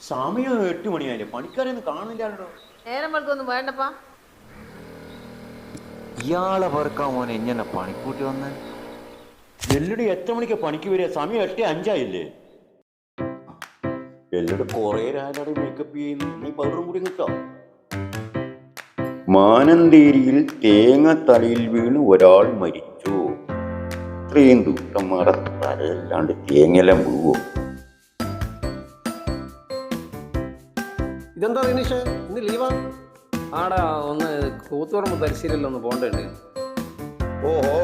സമയം 8 മണിയായില്ലേ, പണിക്കാരെയൊന്നും കാണില്ലാലോ. നേരം വെളുത്തൊന്നും വേണ്ടപ്പാ. ഇയാളെ വെറുക്കാൻ മോനെ ഇങ്ങനെ പണിക്കൂട്ടി വന്ന് എല്ലടി എത്ര മണിക്കാ പണിക്ക് വരിക? സമയം 8:05 എല്ലടെ കൊറേ രാജാടെ മേക്കപ്പ് ചെയ്യുന്നു. നീ പൗഡറും കൂടി കിട്ടോ? മാനന്തേരിയിൽ തേങ്ങ തലയിൽ വീണ് ഒരാൾ മരിച്ചു. ഇത്രയും ദുഷ്ടന്മാരുടെ തലയല്ലാണ്ട് തേങ്ങയെല്ലാം വീഴുവോ? ഇതെന്താ ദിനേശ്, ഇന്ന് ലീവാ? ആടാ ഒന്ന് കൂത്തുപറമ്പ് പരിശീലനം പോകണ്ടേ. ഓഹോ,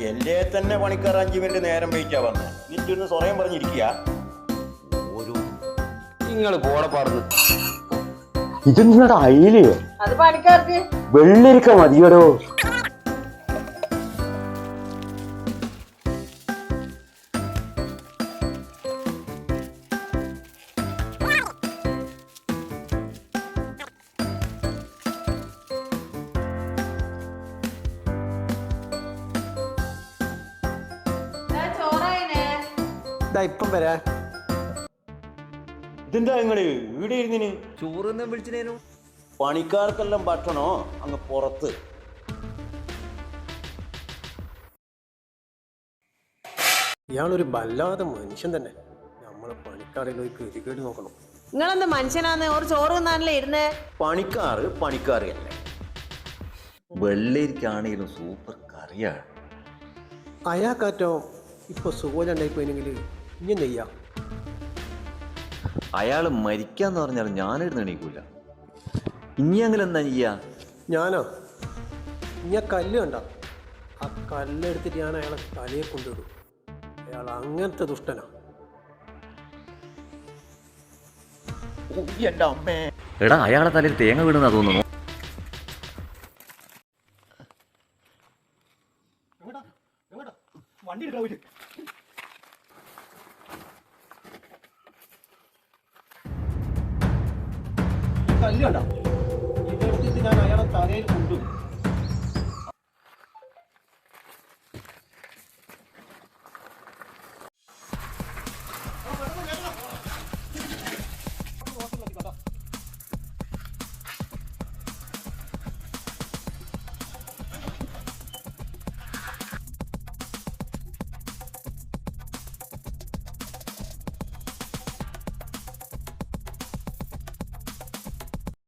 എന്റെ തന്നെ പണിക്കാർ 5 മിനിറ്റ് നേരം വെയിറ്റാ വന്നേ. നിറ്റൊന്ന് സ്വയം പറഞ്ഞിരിക്കുക. നിങ്ങൾ പോടെ പറഞ്ഞു. ഇതെന്താ അയിലയോ? അത് പണിക്കാർക്ക് വെള്ളരിക്ക മതിയടോ. ഇപ്പം വരാ. ഇതെന്താ നിങ്ങള് ഇവിടെ ഇരുന്നിന്? ചോറ് വിളിച്ചേനു. പണിക്കാർക്കെല്ലാം ഭക്ഷണോ അങ്ങ് പുറത്ത്. ഇയാളൊരു വല്ലാതെ മനുഷ്യൻ തന്നെ. നമ്മളെ പണിക്കാരിൽ ഒരു ഗതികേട് നോക്കണം. നിങ്ങളെന്ത് മനുഷ്യനാന്ന്? ഒരു ചോറ് തിന്നാനല്ലേ ഇരുന്നേ? പണിക്കാരല്ലേ. വെള്ളരിക്കാണെങ്കിലും സൂപ്പർ കറിയാണ്. അയാൾക്കാറ്റോ ഇപ്പൊ സുഖമില്ലാണ്ടായി പോയിനെങ്കിൽ ഇനി നെയ്യാ. അയാള് മരിക്കാന്ന് പറഞ്ഞാൽ ഞാനിരുന്ന് എണീക്കൂല. ഇനിയെങ്കിലും എന്താ ചെയ്യാ? ഞാനോ? ഇനി ആ കല്ല് കണ്ട, ആ കല്ലെടുത്തിട്ട് ഞാൻ അയാളെ തലയെ കൊണ്ടുവിടും. അയാൾ അങ്ങനത്തെ ദുഷ്ടനാ. എന്റെ അമ്മേ, എടാ അയാളെ തലയിൽ തേങ്ങ വീണെന്നാ തോന്നുന്നു. കല്ല് കണ്ട, ഇതെടുത്തിട്ട് ഞാൻ അയാളെ തലയിൽ കൊണ്ടുവിടും.